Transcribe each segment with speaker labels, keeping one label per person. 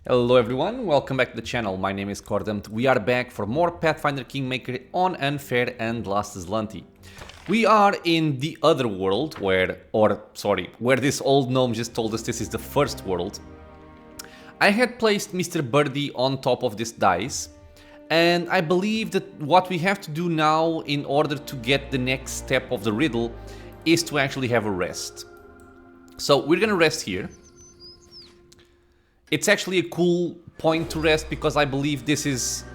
Speaker 1: Hello everyone, welcome back to the channel. My name is Cordamt. We are back for more Pathfinder Kingmaker on Unfair and Last Azlanti. We are in the other world where this old gnome just told us this is the first world. I had placed Mr. Birdie on top of this dice, and I believe that what we have to do now in order to get the next step of the riddle is to actually have a rest. So we're gonna rest here. It's actually a cool point to rest because I believe this is,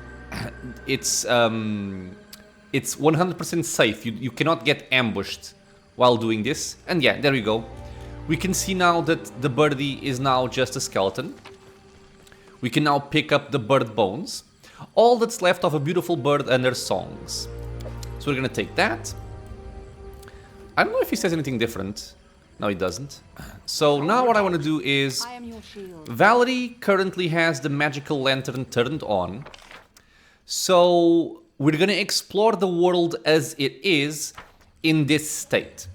Speaker 1: it's 100% safe. You cannot get ambushed while doing this. And yeah, there we go. We can see now that the birdie is now just a skeleton. We can now pick up the bird bones. All that's left of a beautiful bird and their songs. So we're gonna take that. I don't know if he says anything different. No, he doesn't. So now what I want to do is... Valerie currently has the magical lantern turned on. So we're gonna explore the world as it is in this state.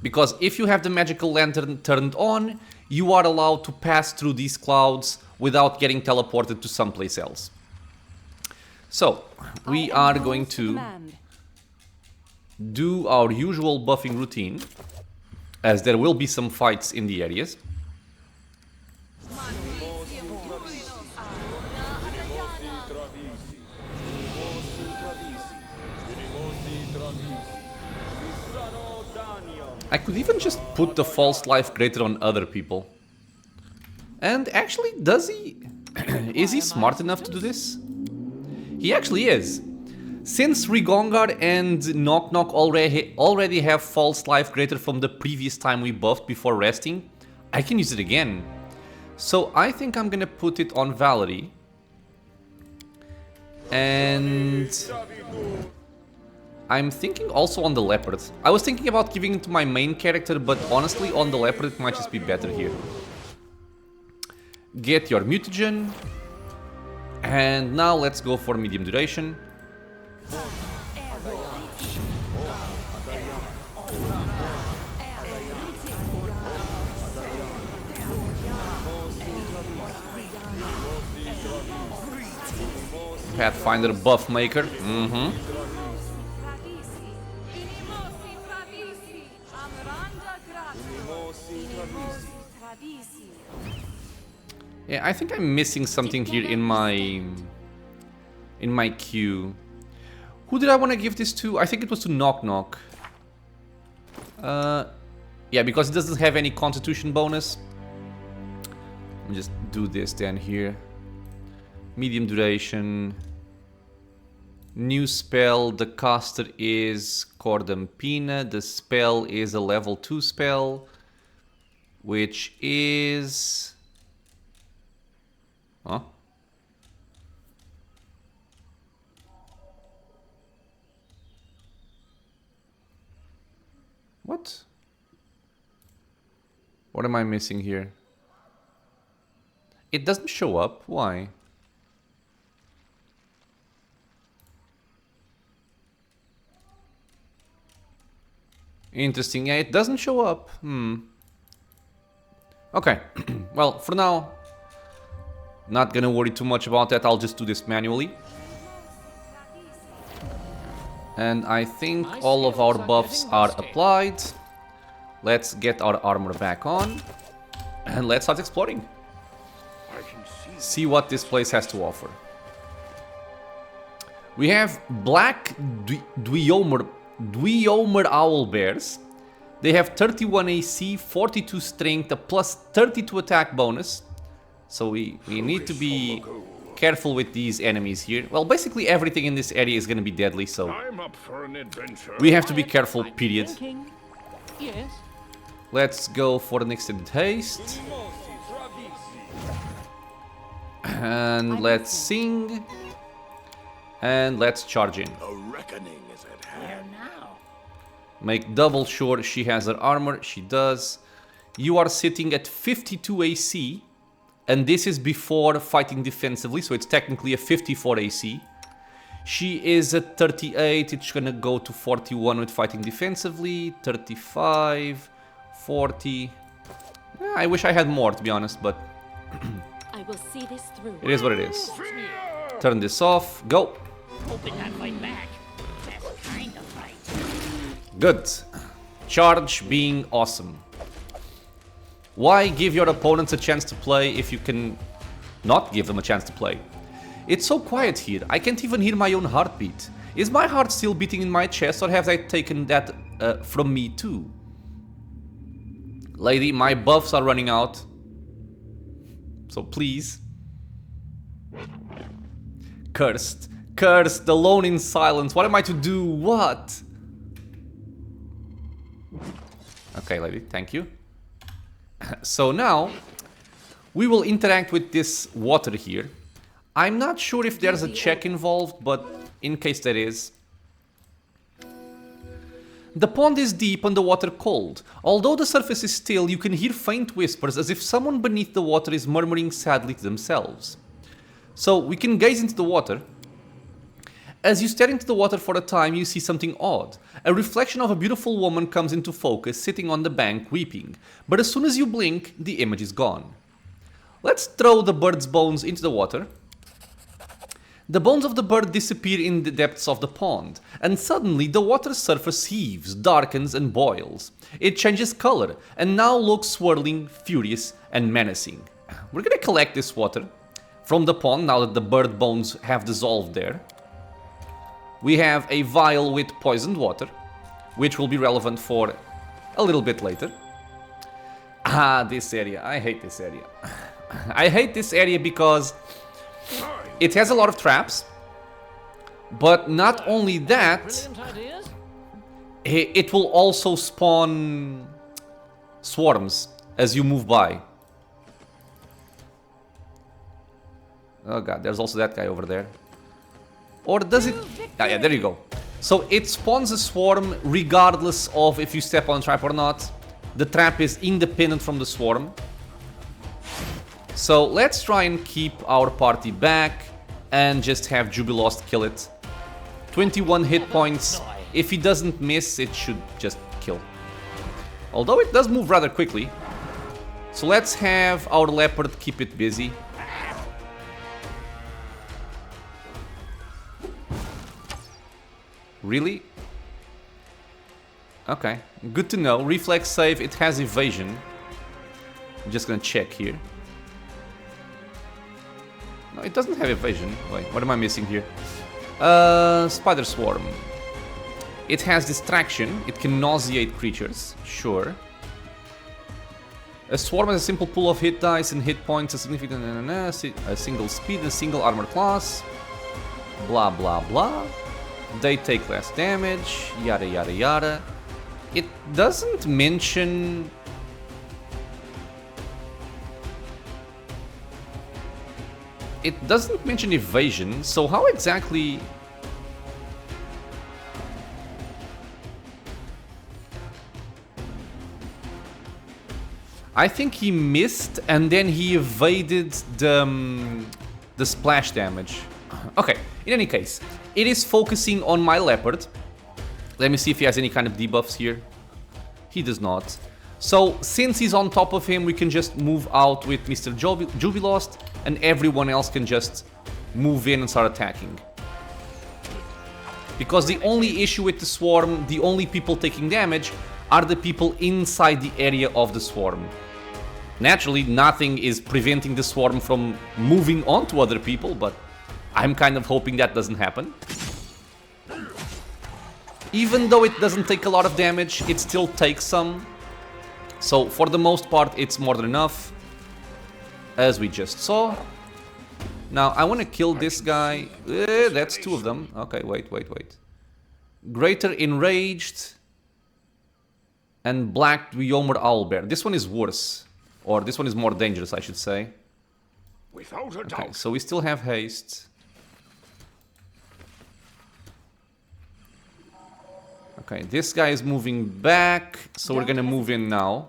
Speaker 1: Because if you have the magical lantern turned on, you are allowed to pass through these clouds without getting teleported to someplace else. So we are going to do our usual buffing routine, as there will be some fights in the areas. I could even just put the false life greater on other people. And actually, does he... is he smart enough to do this? He actually is. Since Rigongar and Knock Knock already have false life greater from the previous time we buffed before resting, I can use it again. So I think I'm gonna put it on Valerie. And I'm thinking also on the leopard. I was thinking about giving it to my main character, but honestly on the leopard it might just be better here. Get your mutagen. And now let's go for medium duration. Pathfinder buff maker. Yeah, I think I'm missing something here in my queue. Who did I want to give this to? I think it was to Knock Knock. Yeah, because it doesn't have any constitution bonus. Let me just do this then here. Medium duration. New spell. The caster is Cordampina. The spell is a level 2 spell. Which is... Huh? What? What am I missing here? It doesn't show up. Why? Interesting. Yeah, it doesn't show up. Okay. Well, for now, not gonna worry too much about that. I'll just do this manually. And I think all of our buffs are applied. Let's get our armor back on. And let's start exploring. See what this place has to offer. We have black Dweomer owl bears. They have 31 AC, 42 strength, a plus 32 attack bonus. So we need to be careful with these enemies here. Well, basically everything in this area is going to be deadly, so we have to be careful, period.
Speaker 2: Yes.
Speaker 1: Let's go for an extended haste. And let's sing. And let's charge in.
Speaker 3: A reckoning is at hand.
Speaker 1: Make double sure she has her armor. She does. You are sitting at 52 AC. And this is before fighting defensively, so it's technically a 54 AC. She is at 38, it's gonna go to 41 with fighting defensively, 35, 40. Yeah, I wish I had more, to be honest, but
Speaker 2: I will see this through.
Speaker 1: It is what it is. Turn this off. Go.
Speaker 4: Hoping not fight back. Best kind of fight.
Speaker 1: Good. Charge being awesome. Why give your opponents a chance to play if you can not give them a chance to play? It's so quiet here. I can't even hear my own heartbeat. Is my heart still beating in my chest, or have they taken that from me too? Lady, my buffs are running out. So please. Cursed. Cursed. Alone in silence. What am I to do? What? Okay, lady. Thank you. So now, we will interact with this water here. I'm not sure if there's a check involved, but in case there is. The pond is deep and the water cold. Although the surface is still, you can hear faint whispers as if someone beneath the water is murmuring sadly to themselves. So we can gaze into the water. As you stare into the water for a time, you see something odd. A reflection of a beautiful woman comes into focus, sitting on the bank weeping. But as soon as you blink, the image is gone. Let's throw the bird's bones into the water. The bones of the bird disappear in the depths of the pond, and suddenly the water's surface heaves, darkens and boils. It changes color, and now looks swirling, furious and menacing. We're gonna collect this water from the pond now that the bird bones have dissolved there. We have a vial with poisoned water, which will be relevant for a little bit later. Ah, this area. I hate this area. I hate this area because it has a lot of traps, but not only that, it will also spawn swarms as you move by. Oh god, there's also that guy over there. Or does it? Ah, yeah, there you go. So it spawns a swarm regardless of if you step on a trap or not. The trap is independent from the swarm. So let's try and keep our party back and just have Jubilost kill it. 21 hit points. If he doesn't miss, it should just kill. Although it does move rather quickly. So let's have our leopard keep it busy. Really? Okay, good to know. Reflex save, it has evasion. I'm just gonna check here. No, it doesn't have evasion. Wait, what am I missing here? Spider Swarm. It has distraction. It can nauseate creatures. Sure. A swarm has a simple pool of hit dice and hit points, a significant a single speed and a single armor class. Blah blah blah. They take less damage. Yada yada yada. It doesn't mention. It doesn't mention evasion, so how exactly... I think he missed and then he evaded the splash damage. Okay, in any case, it is focusing on my leopard. Let me see if he has any kind of debuffs here. He does not. So, since he's on top of him, we can just move out with Mr. Jubilost, and everyone else can just move in and start attacking. Because the only issue with the swarm, the only people taking damage, are the people inside the area of the swarm. Naturally, nothing is preventing the swarm from moving on to other people, but I'm kind of hoping that doesn't happen. Even though it doesn't take a lot of damage, it still takes some. So, for the most part, it's more than enough, as we just saw. Now, I want to kill this guy. That's two of them. Okay, wait. Greater Enraged and Black Wyomer Owlbear. This one is worse. Or this one is more dangerous, I should say.
Speaker 3: Without a
Speaker 1: Okay,
Speaker 3: doubt.
Speaker 1: so we still have haste. Okay, this guy is moving back, so we're gonna move in now.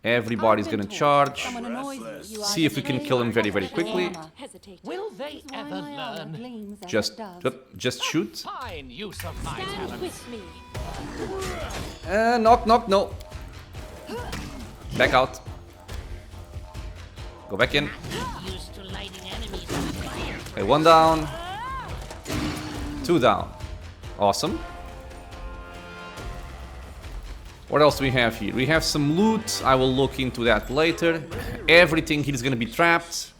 Speaker 1: Everybody's gonna charge. See if we can kill him very, very quickly.
Speaker 4: Will they ever learn?
Speaker 1: Just shoot.
Speaker 4: Fine use of my
Speaker 2: Stand
Speaker 4: talents.
Speaker 2: with me.
Speaker 1: Knock, no. Back out. Go back in.
Speaker 4: Used to lighting enemies on fire.
Speaker 1: Okay, 1 down. 2 down. Awesome. What else do we have here? We have some loot. I will look into that later. Everything here is gonna be trapped.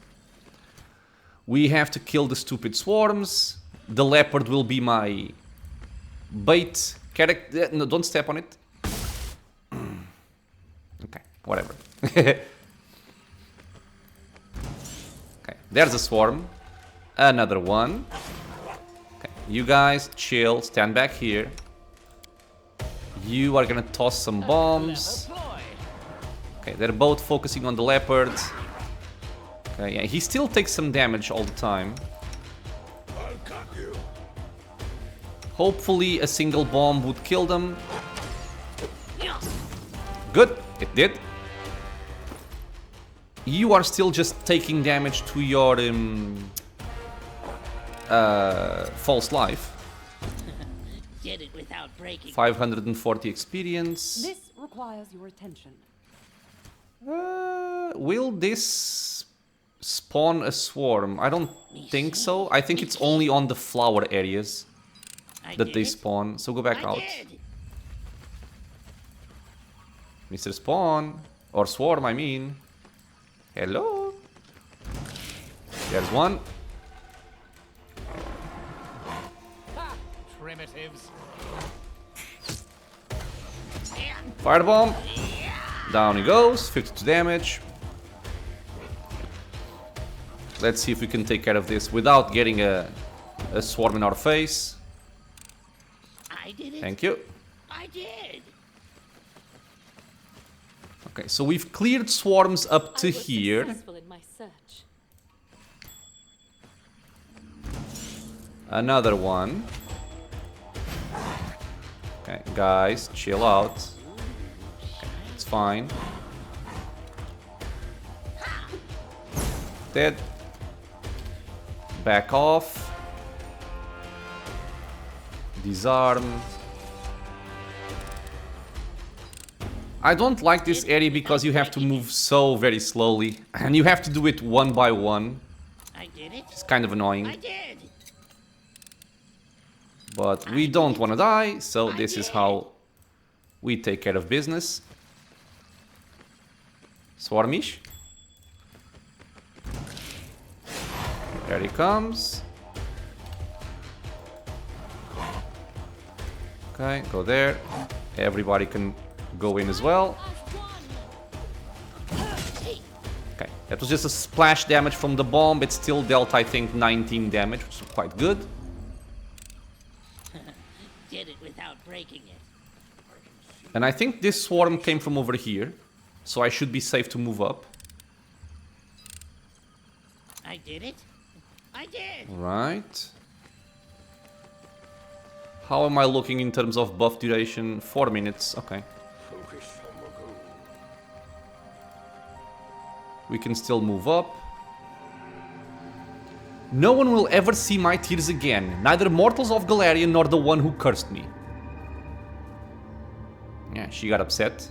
Speaker 1: We have to kill the stupid swarms. The leopard will be my bait character. No, don't step on it. Okay, whatever. Okay, there's a swarm. Another one. Okay, you guys chill, stand back here. You are gonna toss some bombs. Okay, they're both focusing on the leopard. Okay, yeah, he still takes some damage all the time. Hopefully a single bomb would kill them. Good, it did. You are still just taking damage to your false life.
Speaker 4: Did it without breaking.
Speaker 1: 540 experience.
Speaker 2: This requires your attention.
Speaker 1: Will this spawn a swarm? I don't think so. I think it's only on the flower areas that they spawn. So go back out.
Speaker 4: Did.
Speaker 1: Mr. Spawn. Or Swarm, I mean. Hello. There's one.
Speaker 5: Primitives.
Speaker 1: Firebomb. Down he goes. 52 damage. Let's see if we can take care of this without getting a swarm in our face.
Speaker 4: I did it.
Speaker 1: Thank you.
Speaker 4: I did.
Speaker 1: Okay, so we've cleared swarms up to
Speaker 2: I was
Speaker 1: here.
Speaker 2: successful in my search.
Speaker 1: Another one. Okay, guys, chill out. Okay, it's fine. Dead. Back off. Disarm. I don't like this area because you have to move so very slowly. And you have to do it one by one.
Speaker 4: I did it.
Speaker 1: It's kind of
Speaker 4: I
Speaker 1: annoying.
Speaker 4: did.
Speaker 1: But we don't want to die, so this is how we take care of business. Swarmish. There he comes. Okay, go there. Everybody can go in as well. Okay, that was just a splash damage from the bomb. It still dealt, I think, 19 damage, which is quite good.
Speaker 4: Did it without breaking it.
Speaker 1: And I think this swarm came from over here, so I should be safe to move up.
Speaker 4: I did it. I did.
Speaker 1: Right. How am I looking in terms of buff duration? 4 minutes, okay. We can still move up. No one will ever see my tears again, neither mortals of Galeria nor the one who cursed me. Yeah, she got upset.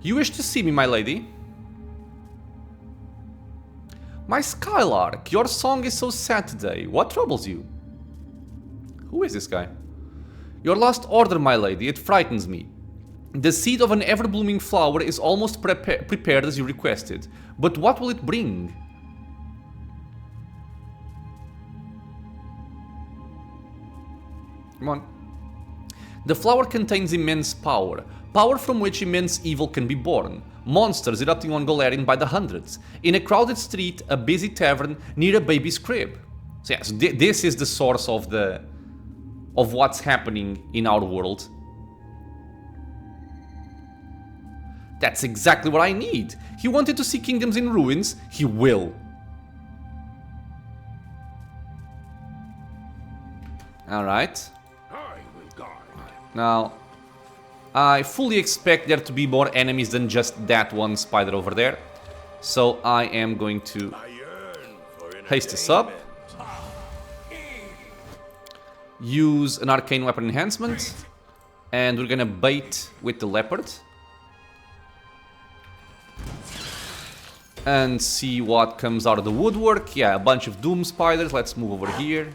Speaker 1: You wish to see me, my lady? My Skylark, your song is so sad today. What troubles you? Who is this guy? Your last order, my lady, it frightens me. The seed of an ever-blooming flower is almost prepared as you requested. But what will it bring? Come on. The flower contains immense power. Power from which immense evil can be born. Monsters erupting on Galarian by the hundreds. In a crowded street, a busy tavern, near a baby's crib. So yes, this is the source of what's happening in our world. That's exactly what I need. He wanted to see kingdoms in ruins. He will. Alright. Now, I fully expect there to be more enemies than just that one spider over there. So I am going to haste this up. Use an arcane weapon enhancement. And we're gonna bait with the leopard. And see what comes out of the woodwork. Yeah, a bunch of doom spiders. Let's move over here.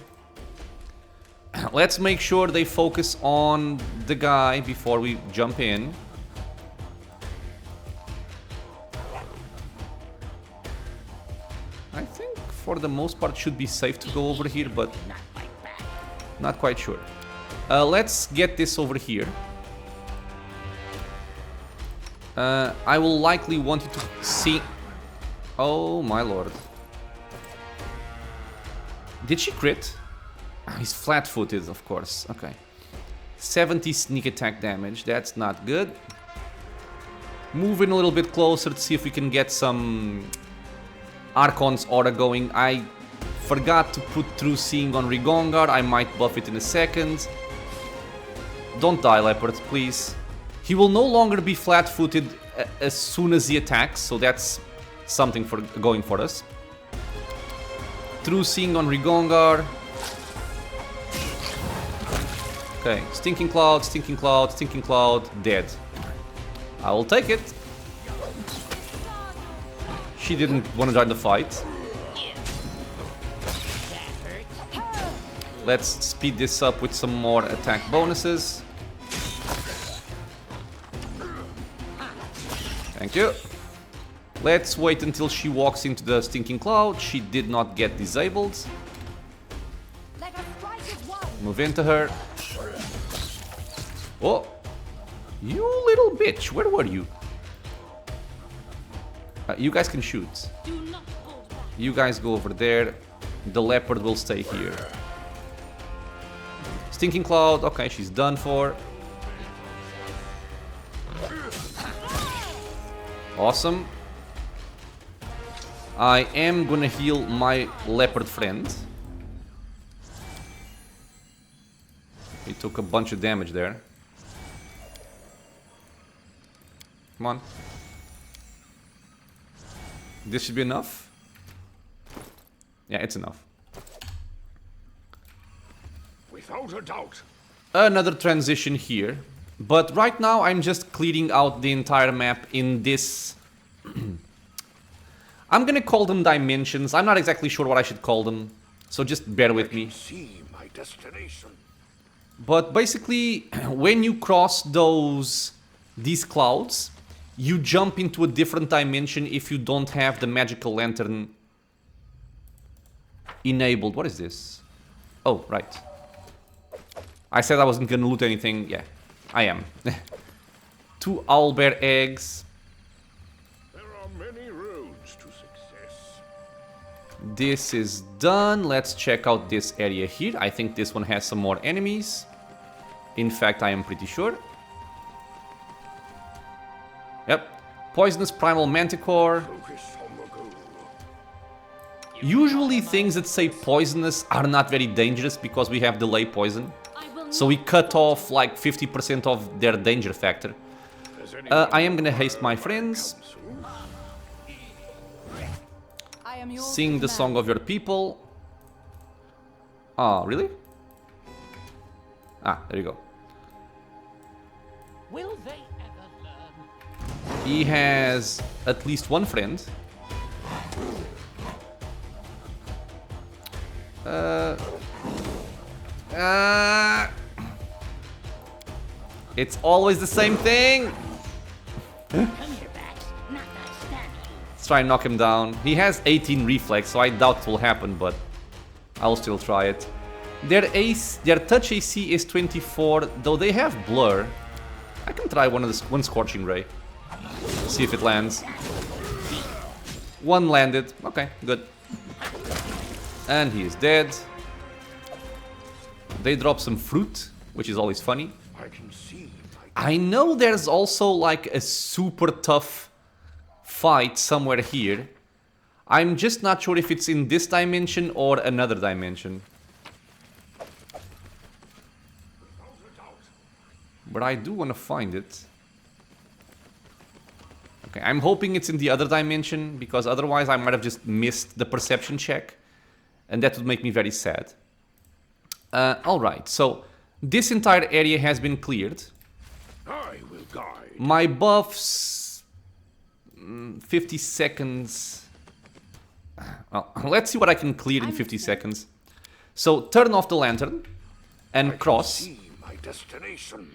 Speaker 1: Let's make sure they focus on the guy before we jump in. I think for the most part should be safe to go over here, but not quite sure. Let's get this over here. I will likely want you to see... Oh my lord. Did she crit? He's flat-footed, of course. Okay. 70 sneak attack damage. That's not good. Moving a little bit closer to see if we can get some Archon's aura going. I forgot to put True Seeing on Rigongar. I might buff it in a second. Don't die, Leopard, please. He will no longer be flat-footed as soon as he attacks, so that's something for going for us. True Seeing on Rigongar. Okay, Stinking Cloud, Stinking Cloud, Stinking Cloud, dead. I will take it. She didn't want to join the fight. Let's speed this up with some more attack bonuses. Thank you. Let's wait until she walks into the Stinking Cloud. She did not get disabled. Move into her. Oh, you little bitch, where were you? You guys can shoot. You guys go over there. The Leopard will stay here. Stinking Cloud, okay, she's done for. Awesome. I am gonna heal my Leopard friend. He took a bunch of damage there. Come on. This should be enough. Yeah, it's enough.
Speaker 3: Without a doubt.
Speaker 1: Another transition here. But right now I'm just clearing out the entire map in this... I'm gonna call them dimensions. I'm not exactly sure what I should call them. So just bear with me.
Speaker 3: See my destination.
Speaker 1: But basically, when you cross these clouds, you jump into a different dimension if you don't have the magical lantern enabled. What is this? Oh, right. I said I wasn't gonna loot anything. Yeah, I am. 2 owlbear eggs.
Speaker 3: There are many roads to success.
Speaker 1: This is done. Let's check out this area here. I think this one has some more enemies. In fact, I am pretty sure. Yep. Poisonous Primal Manticore.
Speaker 3: Focus on the goal.
Speaker 1: Usually things that say poisonous are not very dangerous because we have delay poison. So we cut off like 50% of their danger factor. I am gonna haste my friends. Sing the song of your people. Ah, really? Ah, there you go.
Speaker 4: Will they ever learn?
Speaker 1: He has at least one friend. It's always the same thing. Let's try and knock him down. He has 18 reflex, so I doubt it will happen, but I'll still try it. Their touch AC is 24, though they have blur. I can try one Scorching Ray. See if it lands. One landed. Okay, good. And he is dead. They drop some fruit, which is always funny.
Speaker 3: I can see.
Speaker 1: I know there's also like a super tough fight somewhere here. I'm just not sure if it's in this dimension or another dimension. But I do want to find it. Okay, I'm hoping it's in the other dimension, because otherwise I might have just missed the perception check. And that would make me very sad. Alright, so this entire area has been cleared.
Speaker 3: I will guide.
Speaker 1: My buffs... 50 seconds... Well, let's see what I can clear in 50 seconds. So, turn off the lantern and cross.
Speaker 3: See my destination.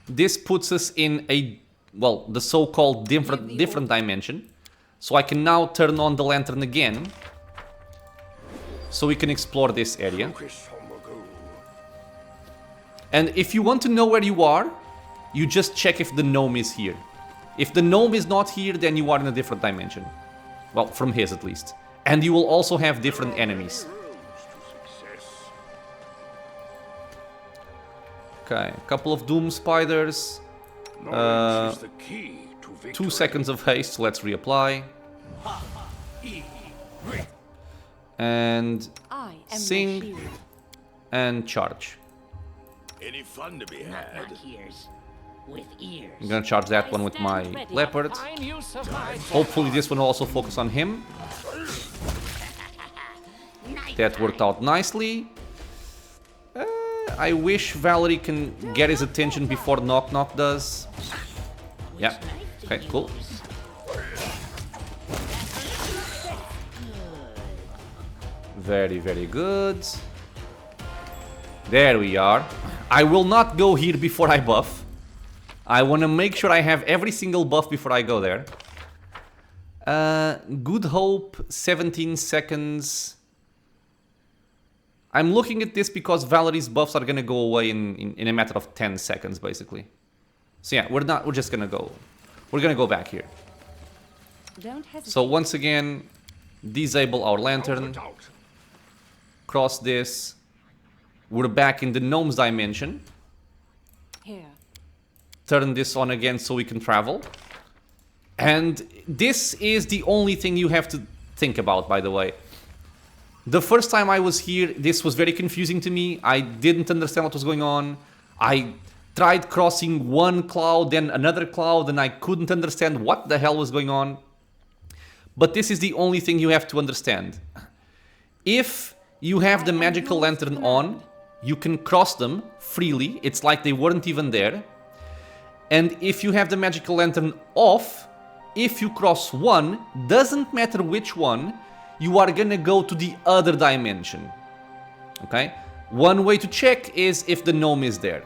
Speaker 1: This puts us in a, well, the so-called different dimension. So I can now turn on the lantern again, so we can explore this area.
Speaker 3: Focus on the goal.
Speaker 1: And if you want to know where you are, you just check if the gnome is here. If the gnome is not here, then you are in a different dimension. Well, from his at least. And you will also have different enemies.
Speaker 3: Roads to success.
Speaker 1: Okay, a couple of doom spiders.
Speaker 3: Knowledge is the key to victory.
Speaker 1: 2 seconds of haste, so let's reapply. And
Speaker 2: I am
Speaker 1: sing
Speaker 2: your shield.
Speaker 1: and charge.
Speaker 3: Any fun to be
Speaker 4: Not
Speaker 3: had?
Speaker 4: like ears. With ears.
Speaker 1: I'm gonna charge that one with my leopard. Hopefully this one will also focus on him. That worked out nicely. I wish Valerie can get his attention before Knock Knock does. Yeah. Okay, cool. Very, very good. There we are. I will not go here before I buff. I want to make sure I have every single buff before I go there. Good Hope, 17 seconds. I'm looking at this because Valerie's buffs are gonna go away in a matter of 10 seconds, basically. So yeah, we're just gonna go. We're gonna go back here.
Speaker 2: Don't hesitate.
Speaker 1: So once again, disable our lantern,
Speaker 3: Doubt.
Speaker 1: cross this. We're back in the gnome's dimension.
Speaker 2: Here.
Speaker 1: Turn this on again so we can travel. And this is the only thing you have to think about, by the way. The first time I was here, this was very confusing to me. I didn't understand what was going on. I tried crossing one cloud, then another cloud, and I couldn't understand what the hell was going on. But this is the only thing you have to understand. If you have the magical lantern on, you can cross them freely. It's like they weren't even there. And if you have the magical lantern off, if you cross one, doesn't matter which one, you are gonna go to the other dimension. Okay? One way to check is if the gnome is there.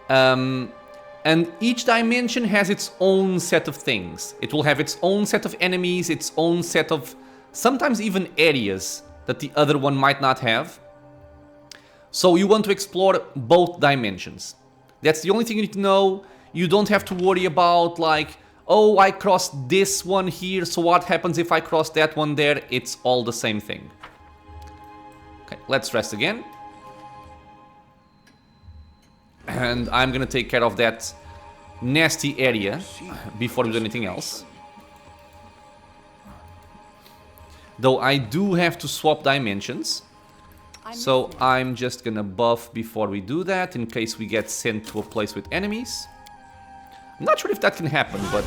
Speaker 1: And each dimension has its own set of things. It will have its own set of enemies, its own set of, sometimes even areas that the other one might not have. So you want to explore both dimensions. That's the only thing you need to know. You don't have to worry about like, oh, I crossed this one here, so what happens if I cross that one there? It's all the same thing. Okay, let's rest again. And I'm gonna take care of that nasty area before we do anything else. Though I do have to swap dimensions. So I'm just gonna buff before we do that, in case we get sent to a place with enemies. I'm not sure if that can happen, but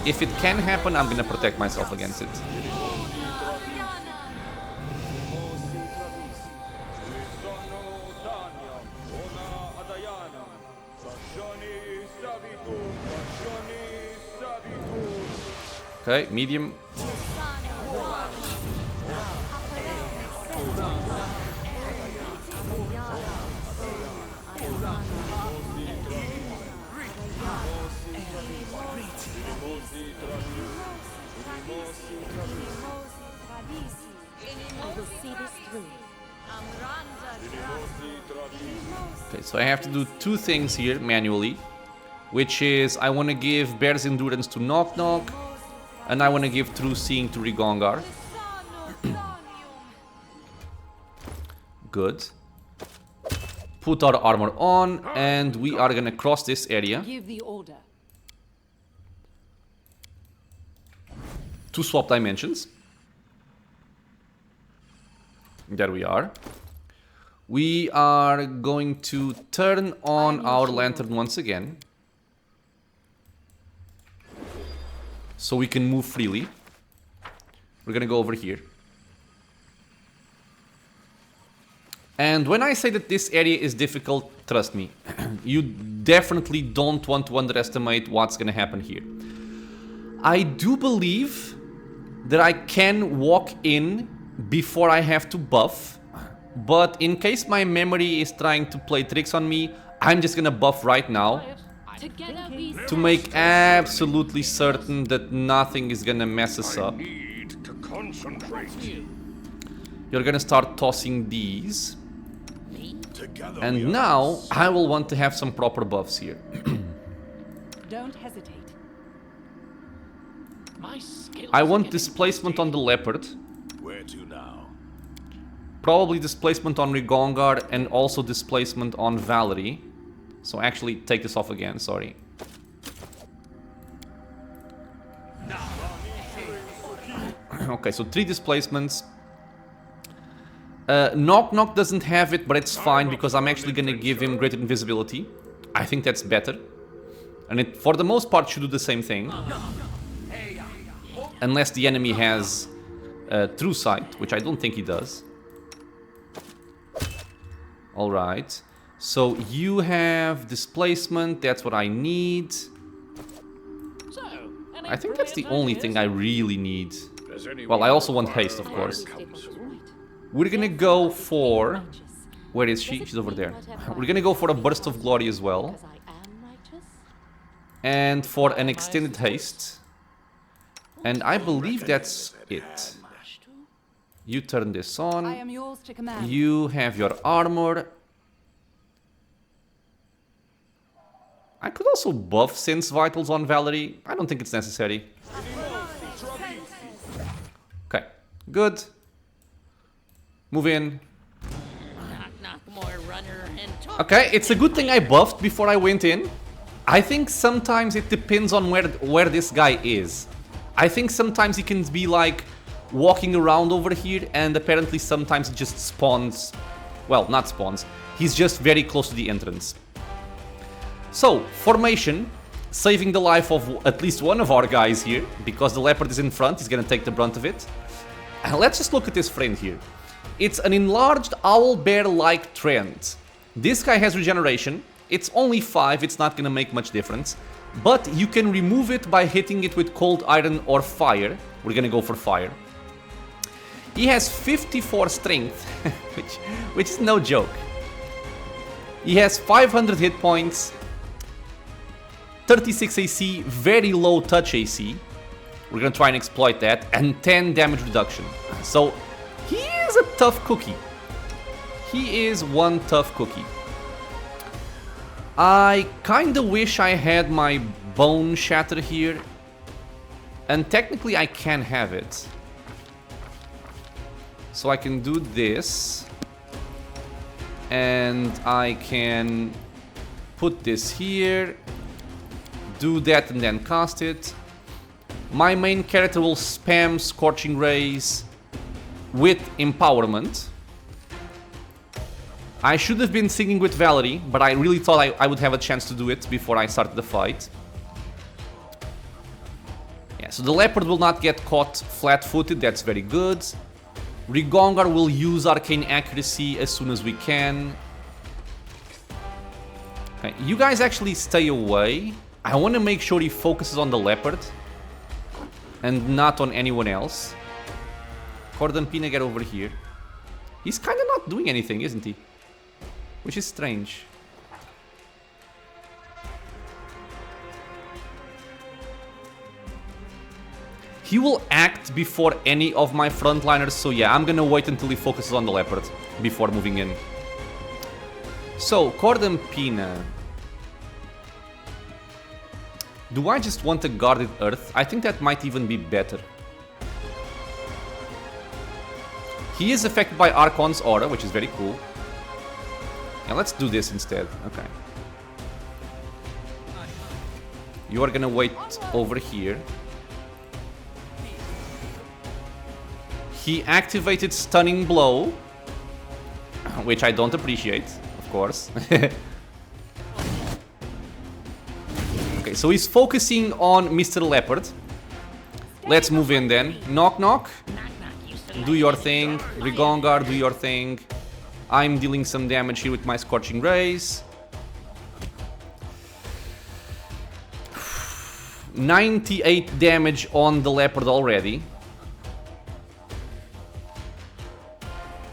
Speaker 1: if it can happen, I'm gonna protect myself against it. Okay, medium. Okay, so I have to do two things here manually, which is I want to give Bear's Endurance to Knock Knock, and I want to give True Seeing to Rigongar. Good. Put our armor on, and we are gonna cross this area
Speaker 2: Give the order.
Speaker 1: to swap dimensions. There we are. We are going to turn on our lantern once again, so we can move freely. We're gonna go over here. And when I say that this area is difficult, trust me, you definitely don't want to underestimate what's gonna happen here. I do believe that I can walk in before I have to buff, but in case my memory is trying to play tricks on me, I'm just gonna buff right now
Speaker 2: Together we
Speaker 1: to make absolutely certain that nothing is gonna mess us up.
Speaker 3: Need to concentrate.
Speaker 1: You're gonna start tossing these,
Speaker 3: Together
Speaker 1: and now I will want to have some proper buffs here.
Speaker 2: don't hesitate.
Speaker 4: My skills
Speaker 1: I
Speaker 4: are
Speaker 1: want
Speaker 4: getting
Speaker 1: displacement on the leopard,
Speaker 3: Where to now?
Speaker 1: probably displacement on Rigongar, and also displacement on Valerie. So actually take this off again, sorry. Okay, so 3 displacements. Knock Knock doesn't have it, but it's fine because I'm actually gonna give him greater invisibility. I think that's better. And it, for the most part, should do the same thing. Unless the enemy has True Sight, which I don't think he does. Alright. So you have displacement, that's what I need.
Speaker 4: So, any
Speaker 1: I think that's the
Speaker 4: brilliant
Speaker 1: only
Speaker 4: ideas?
Speaker 1: thing I really need.
Speaker 3: Does anyone
Speaker 1: Well, I also want haste, of course. We're gonna go for... Where is she? She's over there. We're gonna go for a Burst of Glory as well. And for an extended haste. And I believe that's it. You turn this
Speaker 2: I
Speaker 1: on.
Speaker 2: am yours to command.
Speaker 1: You have your armor. I could also buff Sense Vitals on Valerie. I don't think it's necessary. Okay, good. Move in.
Speaker 4: Knock, knock, more runner and talk.
Speaker 1: Okay, it's a good thing I buffed before I went in. I think sometimes it depends on where this guy is. I think sometimes he can be like walking around over here, and apparently sometimes it just spawns. Well, not spawns. He's just very close to the entrance. So, formation, saving the life of at least one of our guys here, because the leopard is in front, he's gonna take the brunt of it. And let's just look at this friend here. It's an enlarged owl-bear-like trend. This guy has regeneration. It's only 5, it's not gonna make much difference. But you can remove it by hitting it with cold iron or fire. We're gonna go for fire. He has 54 strength, which is no joke. He has 500 hit points, 36 AC, very low touch AC. We're gonna try and exploit that, and 10 damage reduction. So he is a tough cookie. He is one tough cookie. I kinda wish I had my bone shatter here, and technically I can have it. So I can do this, and I can put this here, do that and then cast it. My main character will spam Scorching Rays with Empowerment. I should have been singing with Valerie, but I really thought I would have a chance to do it before I started the fight. Yeah, so the leopard will not get caught flat-footed, that's very good. Rigongar will use Arcane Accuracy as soon as we can. Okay, you guys actually stay away. I want to make sure he focuses on the leopard and not on anyone else. Cordon Pina, get over here. He's kind of not doing anything, isn't he? Which is strange. He will act before any of my frontliners, so yeah, I'm gonna wait until he focuses on the leopard before moving in. So, Cordon Pina. Do I just want a guarded earth? I think that might even be better. He is affected by Archon's aura, which is very cool. Yeah, let's do this instead. Okay. You are gonna wait over here. He activated Stunning Blow, which I don't appreciate, of course. Okay, so he's focusing on Mr. Leopard. Let's move in then. Knock knock. Do your thing. Rigongar, do your thing. I'm dealing some damage here with my Scorching Rays. 98 damage on the leopard already.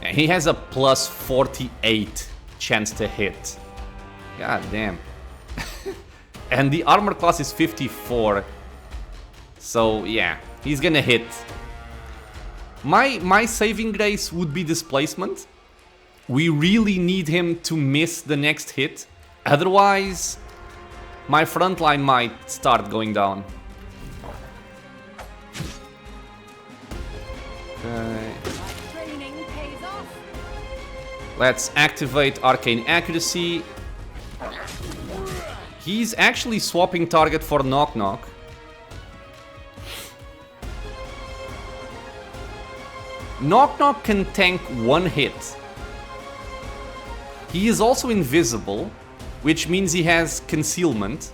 Speaker 1: And he has a plus 48 chance to hit. God damn. And the armor class is 54. So yeah, he's gonna hit. My saving grace would be displacement. We really need him to miss the next hit. Otherwise, my front line might start going down. Okay.
Speaker 2: Training pays off.
Speaker 1: Let's activate Arcane Accuracy. He's actually swapping target for Knock Knock. Knock Knock can tank one hit. He is also invisible, which means he has concealment.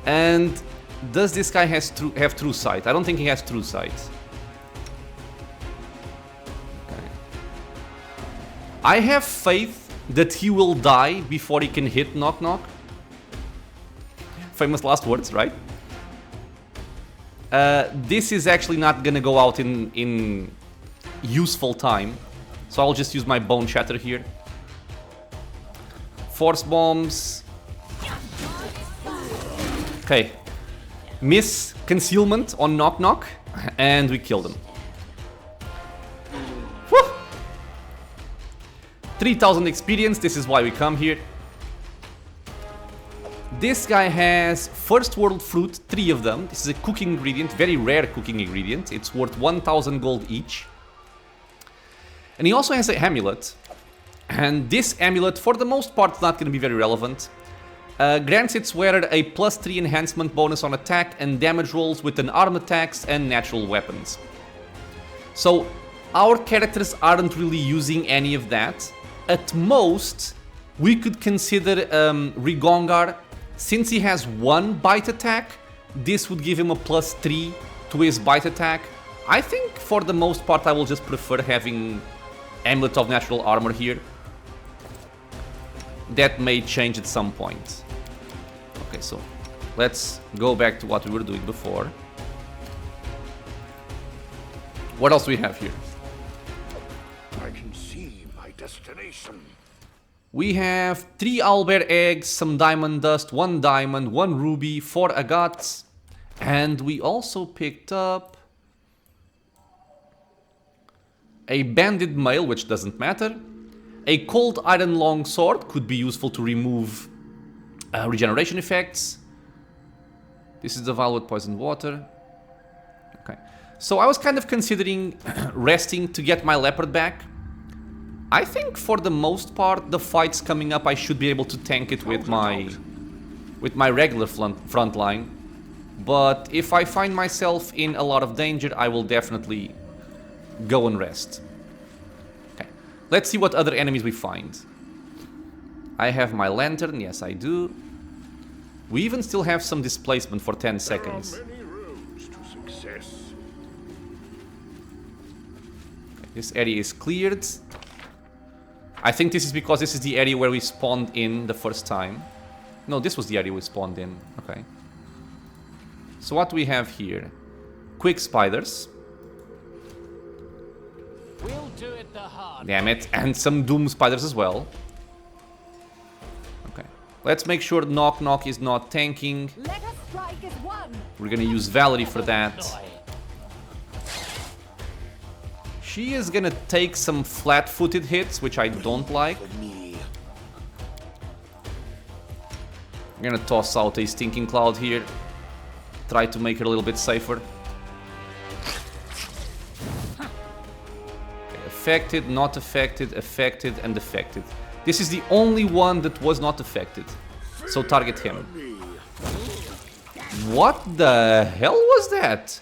Speaker 1: And does this guy have true sight? I don't think he has true sight. Okay. I have faith that he will die before he can hit Knock Knock. Famous last words, right? This is actually not gonna go out in useful time, so I'll just use my Bone Shatter here. Force Bombs. Okay. Miss Concealment on Knock Knock, and we killed him. Whew. 3000 experience, this is why we come here. This guy has First World Fruit, 3 of them. This is a cooking ingredient, very rare cooking ingredient. It's worth 1000 gold each. And he also has an amulet. And this amulet, for the most part, is not going to be very relevant. Grants its wearer a +3 enhancement bonus on attack and damage rolls with unarmed attacks and natural weapons. So, our characters aren't really using any of that. At most, we could consider Rigongar. Since he has 1 bite attack, this would give him a +3 to his bite attack. I think for the most part I will just prefer having Amulet of Natural Armor here. That may change at some point. Okay, so let's go back to what we were doing before. What else do we have here?
Speaker 3: I can see my destination.
Speaker 1: We have 3 owlbear eggs, some diamond dust, 1 diamond, 1 ruby, 4 agats, and we also picked up a banded mail, which doesn't matter. A cold iron longsword could be useful to remove regeneration effects. This is the vial with poisoned water. Okay, so I was kind of considering resting to get my leopard back. I think for the most part, the fights coming up, I should be able to tank it with my regular front line. But if I find myself in a lot of danger, I will definitely go and rest. Okay, let's see what other enemies we find. I have my lantern, yes I do. We even still have some displacement for 10 seconds.
Speaker 3: There are many roads to success.
Speaker 1: Okay, this area is cleared. I think this is because this is the area where we spawned in the first time. No, this was the area we spawned in. Okay. So what do we have here? Quick spiders.
Speaker 4: We'll do it the hard
Speaker 1: Damn it. And some doom spiders as well. Okay. Let's make sure Knock Knock is not tanking.
Speaker 2: Let us strike as one.
Speaker 1: We're gonna use Valerie for that. She is gonna take some flat-footed hits, which I don't like. I'm gonna toss out a Stinking Cloud here. Try to make her a little bit safer. Okay, affected, not affected, affected, and affected. This is the only one that was not affected. So target him. What the hell was that?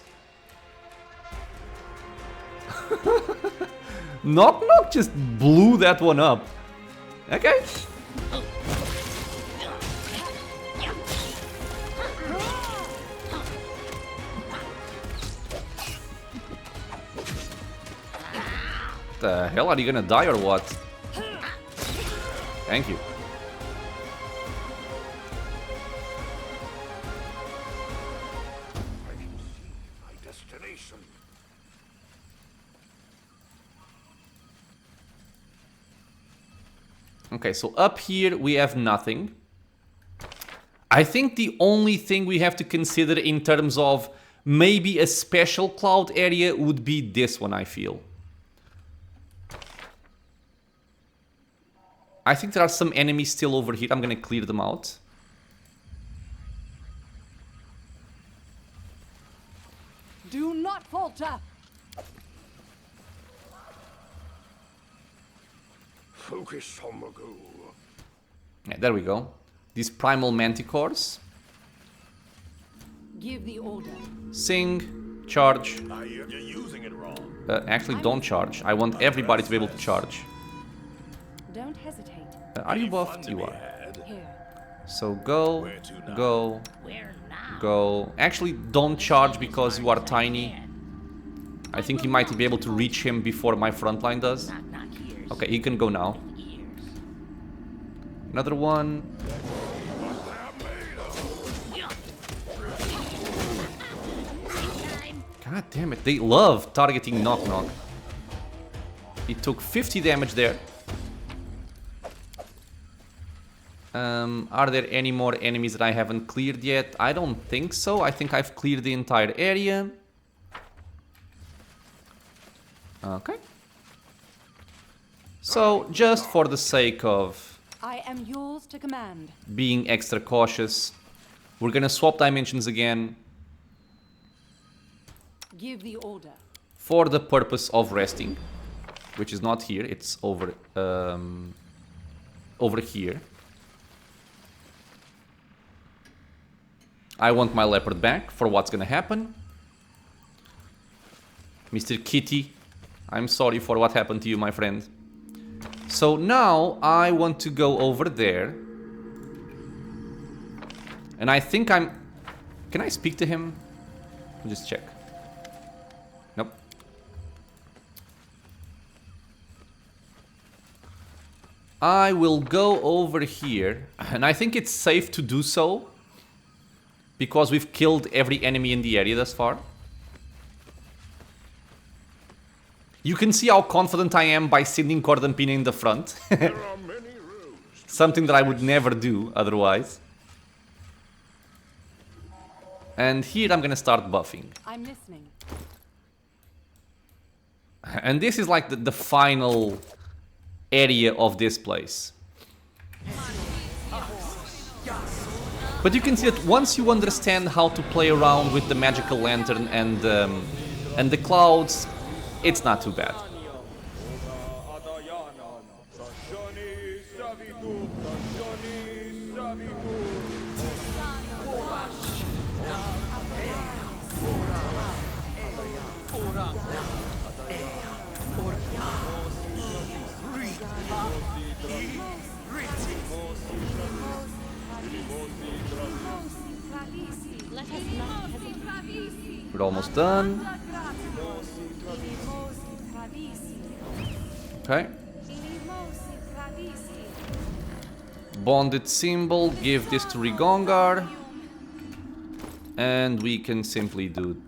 Speaker 1: Knock Knock just blew that one up. Okay. The hell, are you gonna die or what? Thank you. Okay, so up here we have nothing. I think the only thing we have to consider in terms of maybe a special cloud area would be this one, I feel. I think there are some enemies still over here. I'm gonna clear them out.
Speaker 2: Do not falter.
Speaker 3: Focus on the goal.
Speaker 1: Yeah, there we go. These primal manticores.
Speaker 2: Give the order.
Speaker 1: Sing, charge.
Speaker 3: You're using it wrong.
Speaker 1: Actually, don't charge. I want everybody to be able to charge.
Speaker 2: Don't hesitate.
Speaker 1: Are you buffed? You are.
Speaker 2: Here.
Speaker 1: So go, go,
Speaker 4: Where now?
Speaker 1: go. Actually, don't charge because you are tiny. I think you might be able to reach him before my frontline does.
Speaker 4: Knock, knock, ears.
Speaker 1: Okay, he can go now.
Speaker 4: Ears.
Speaker 1: Another one. God damn it, they love targeting Knock Knock. He took 50 damage there. Are there any more enemies that I haven't cleared yet? I don't think so. I think I've cleared the entire area. Okay. So, just for the sake of
Speaker 2: I am yours to command.
Speaker 1: being extra cautious, we're gonna swap dimensions again
Speaker 2: Give the order.
Speaker 1: for the purpose of resting, which is not here, it's over over here. I want my leopard back for what's gonna happen. Mr. Kitty, I'm sorry for what happened to you, my friend. So now I want to go over there. And I think I'm... Can I speak to him? I'll just check. Nope. I will go over here. And I think it's safe to do so, because we've killed every enemy in the area thus far. You can see how confident I am by sending Cordampina in the front.
Speaker 3: There are many roads.
Speaker 1: Something that I would never do otherwise. And here I'm gonna start buffing.
Speaker 2: I'm listening.
Speaker 1: And this is like the final area of this place. But you can see that once you understand how to play around with the magical lantern and the clouds, it's not too bad.
Speaker 2: Let us not hesitate.
Speaker 1: We're almost done. Okay. Bonded symbol, give this to Rigongar. And we can simply do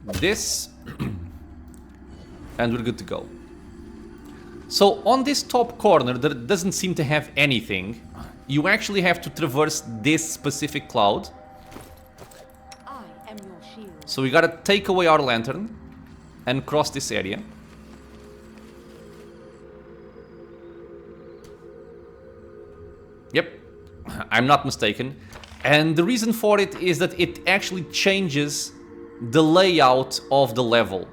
Speaker 1: this. And we're good to go. So on this top corner that doesn't seem to have anything, you actually have to traverse this specific cloud.
Speaker 2: I am your shield.
Speaker 1: So we gotta take away our lantern and cross this area. Yep, I'm not mistaken. And the reason for it is that it actually changes the layout of the level.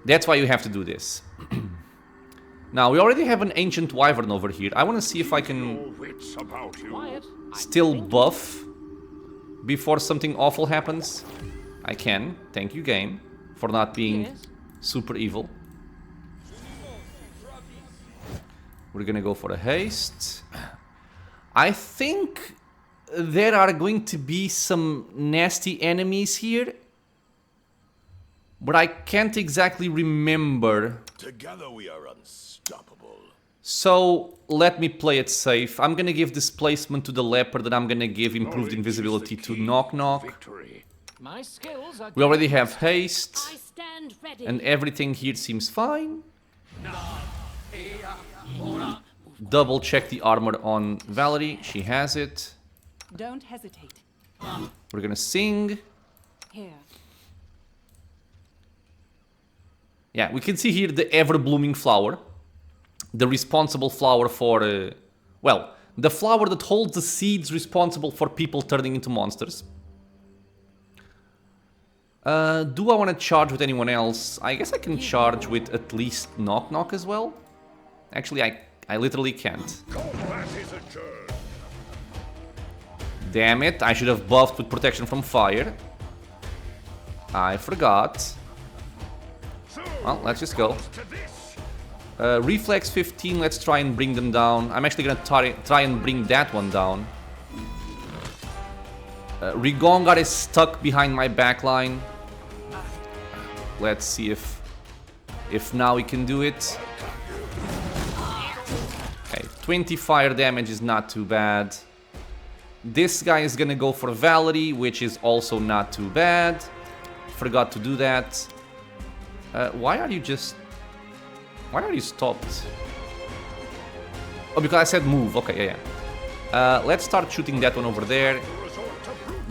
Speaker 1: That's why you have to do this. Now, we already have an ancient wyvern over here. I want to see if I can
Speaker 3: Your wits about you.
Speaker 4: Quiet.
Speaker 1: still buff before something awful happens. I can. Thank you, game, for not being
Speaker 4: Yes.
Speaker 1: super evil. We're gonna go for a haste. I think there are going to be some nasty enemies here, but I can't exactly remember.
Speaker 3: Together we are unstoppable.
Speaker 1: So let me play it safe. I'm gonna give displacement to the leopard, and I'm gonna give improved
Speaker 3: Knowledge is
Speaker 1: invisibility
Speaker 3: the
Speaker 1: to
Speaker 3: key
Speaker 1: Knock Knock.
Speaker 3: Victory.
Speaker 4: My skills are
Speaker 1: We already have haste,
Speaker 2: I stand ready.
Speaker 1: and everything here seems fine. double check the armor on Valerie. She has it.
Speaker 2: Don't hesitate.
Speaker 1: We're gonna sing.
Speaker 2: Here.
Speaker 1: Yeah, we can see here the Everblooming Flower. The responsible flower for... well, the flower that holds the seeds responsible for people turning into monsters. Do I want to charge with anyone else? I guess I can charge with at least Knock Knock as well. Actually, I literally can't.
Speaker 3: Combat is adjourned.
Speaker 1: Damn it, I should have buffed with protection from fire. I forgot. Well, let's just go.
Speaker 3: To this.
Speaker 1: Reflex 15, let's try and bring them down. I'm actually gonna try and bring that one down. Rigongar is stuck behind my backline. Let's see if now we can do it. Okay, 20 fire damage is not too bad. This guy is gonna go for Valerie, which is also not too bad. Forgot to do that. Why are you stopped? Oh, because I said move. Okay, yeah. Let's start shooting that one over there.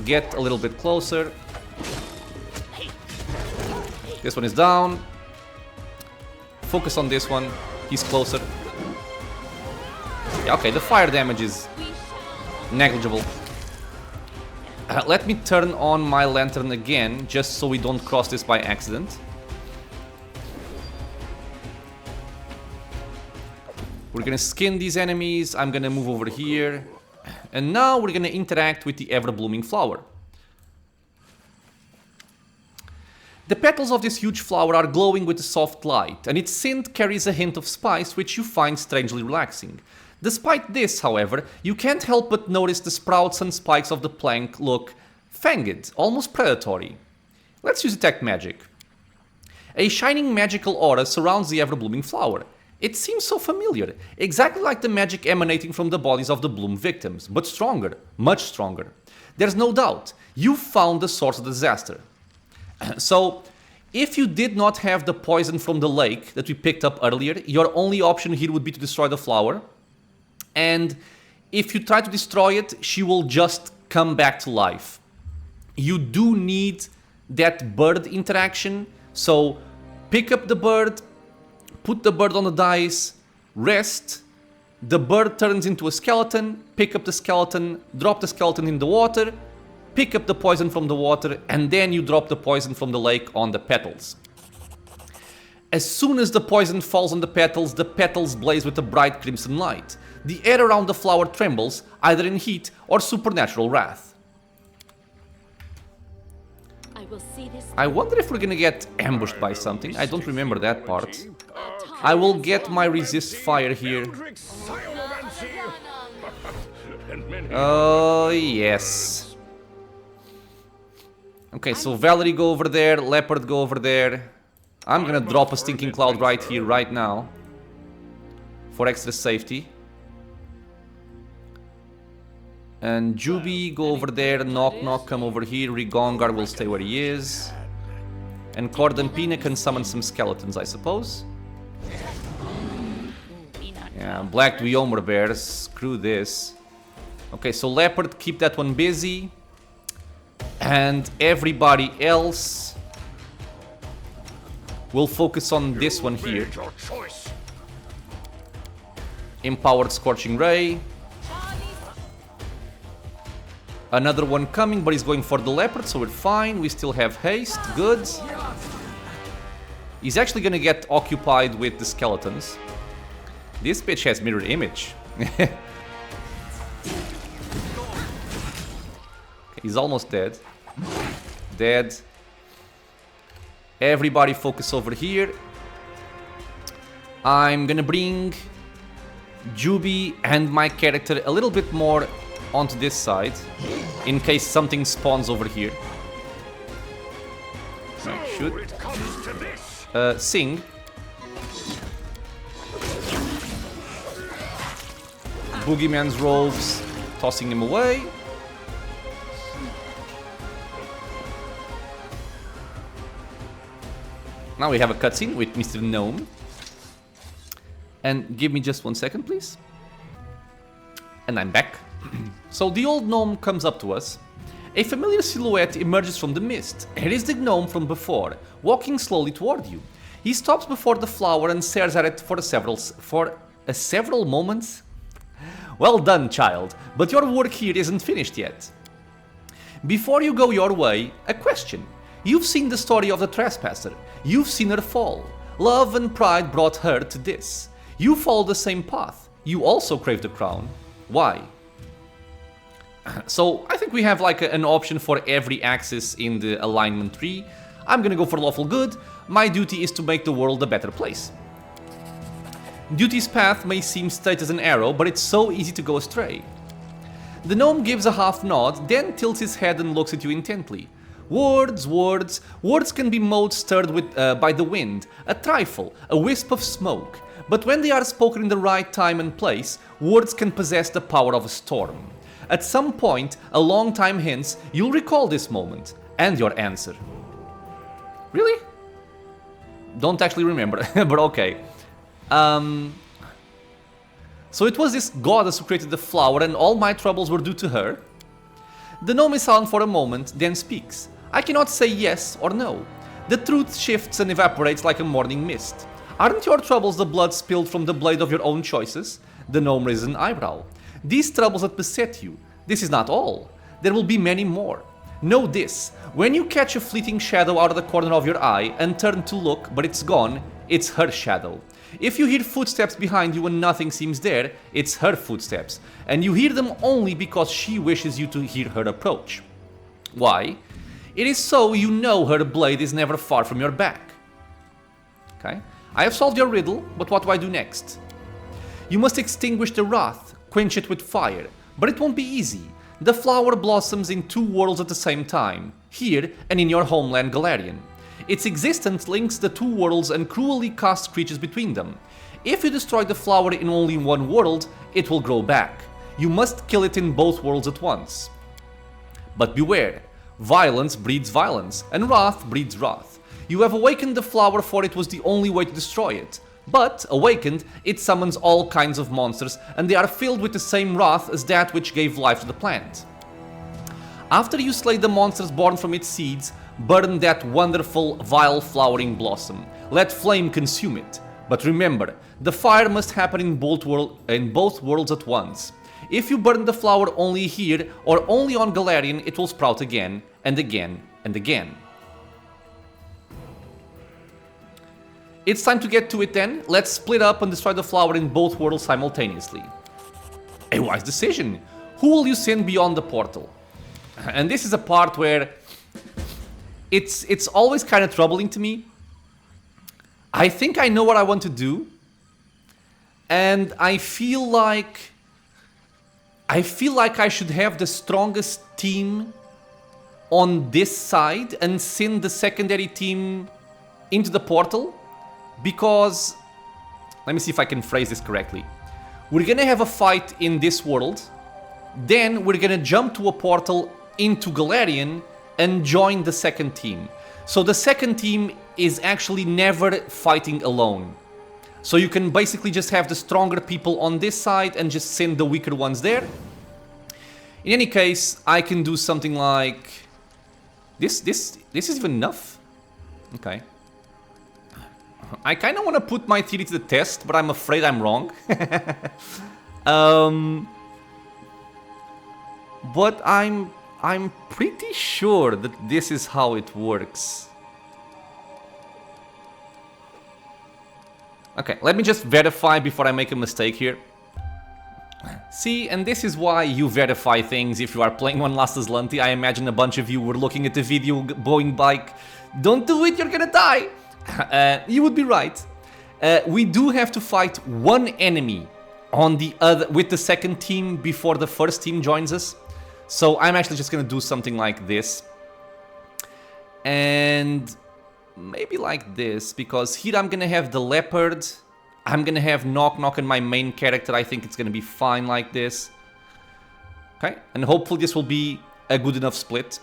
Speaker 1: Get a little bit closer. This one is down. Focus on this one. He's closer. Yeah, okay, the fire damage is negligible. Let me turn on my lantern again, just so we don't cross this by accident. We're gonna skin these enemies. I'm gonna move over here. And now we're gonna interact with the Everblooming Flower. The petals of this huge flower are glowing with a soft light, and its scent carries a hint of spice which you find strangely relaxing. Despite this, however, you can't help but notice the sprouts and spikes of the plant look fanged, almost predatory. Let's use Detect Magic. A shining magical aura surrounds the Everblooming Flower. It seems so familiar, exactly like the magic emanating from the bodies of the bloom victims, but stronger, much stronger. There's no doubt, you found the source of the disaster. So, if you did not have the poison from the lake that we picked up earlier, your only option here would be to destroy the flower. And if you try to destroy it, she will just come back to life. You do need that bird interaction, so pick up the bird, put the bird on the dice, rest, the bird turns into a skeleton, pick up the skeleton, drop the skeleton in the water, pick up the poison from the water, and then you drop the poison from the lake on the petals. As soon as the poison falls on the petals blaze with a bright crimson light. The air around the flower trembles, either in heat or supernatural wrath.
Speaker 2: I will see this.
Speaker 1: I wonder if we're gonna get ambushed by something. I don't remember that part. I will get my resist fire here. Oh, yes. Okay, so Valerie go over there, Leopard go over there. I'm gonna drop a Stinking Cloud right here, right now. For extra safety. And Juby go over there, Knock Knock come over here, Rigongar will stay where he is. And Cordampina can summon some skeletons, I suppose. Yeah, Black Dweomer Bears, screw this. Okay, so Leopard, keep that one busy. And everybody else will focus on this one here. Empowered Scorching Ray. Another one coming, but he's going for the Leopard, so we're fine. We still have haste, good. He's actually gonna get occupied with the skeletons. This bitch has mirror image. He's almost dead. Dead. Everybody focus over here. I'm gonna bring Juby and my character a little bit more onto this side, in case something spawns over here. Shoot. Sing. Boogeyman's robes, tossing him away. Now we have a cutscene with Mr. Gnome. And give me just 1 second, please. And I'm back. So the old gnome comes up to us. A familiar silhouette emerges from the mist. It is the gnome from before, walking slowly toward you. He stops before the flower and stares at it for several moments. Well done, child, but your work here isn't finished yet. Before you go your way, a question. You've seen the story of the trespasser. You've seen her fall. Love and pride brought her to this. You follow the same path. You also crave the crown. Why? So I think we have like an option for every axis in the alignment tree. I'm gonna go for lawful good. My duty is to make the world a better place. Duty's path may seem straight as an arrow, but it's so easy to go astray. The gnome gives a half nod, then tilts his head and looks at you intently. Words can be mowed stirred by the wind, a trifle, a wisp of smoke. But when they are spoken in the right time and place, words can possess the power of a storm. At some point, a long time hence, you'll recall this moment, and your answer. Really? Don't actually remember, but okay. So it was this goddess who created the flower and all my troubles were due to her? The gnome is silent for a moment, then speaks. I cannot say yes or no. The truth shifts and evaporates like a morning mist. Aren't your troubles the blood spilled from the blade of your own choices? The gnome raises an eyebrow. These troubles that beset you, this is not all. There will be many more. Know this, when you catch a fleeting shadow out of the corner of your eye and turn to look, but it's gone, it's her shadow. If you hear footsteps behind you and nothing seems there, it's her footsteps, and you hear them only because she wishes you to hear her approach. Why? It is so you know her blade is never far from your back. Okay, I have solved your riddle, but what do I do next? You must extinguish the wrath, quench it with fire, but it won't be easy. The flower blossoms in two worlds at the same time, here and in your homeland Galarian. Its existence links the two worlds and cruelly casts creatures between them. If you destroy the flower in only one world, it will grow back. You must kill it in both worlds at once. But beware, violence breeds violence, and wrath breeds wrath. You have awakened the flower for it was the only way to destroy it. But, awakened, it summons all kinds of monsters, and they are filled with the same wrath as that which gave life to the plant. After you slay the monsters born from its seeds, burn that wonderful, vile flowering blossom. Let flame consume it. But remember, the fire must happen in both worlds at once. If you burn the flower only here, or only on Galarian, it will sprout again, and again, and again. It's time to get to it then. Let's split up and destroy the flower in both worlds simultaneously. A wise decision. Who will you send beyond the portal? And this is a part where it's always kind of troubling to me. I think I know what I want to do. And I feel like I should have the strongest team on this side and send the secondary team into the portal. Because, let me see if I can phrase this correctly. We're gonna have a fight in this world, then we're gonna jump to a portal into Galarian and join the second team. So the second team is actually never fighting alone. So you can basically just have the stronger people on this side and just send the weaker ones there. In any case, I can do something like... This is even enough? Okay. I kind of want to put my theory to the test, but I'm afraid I'm wrong. But I'm pretty sure that this is how it works. Okay, let me just verify before I make a mistake here. See, and this is why you verify things if you are playing on Last Azlanti. I imagine a bunch of you were looking at the video going like, don't do it, you're gonna die. You would be right. We do have to fight one enemy on the other with the second team before the first team joins us. So I'm actually just gonna do something like this. And maybe like this, because here I'm gonna have the leopard. I'm gonna have Knock Knock and my main character. I think it's gonna be fine like this. Okay, and hopefully this will be a good enough split.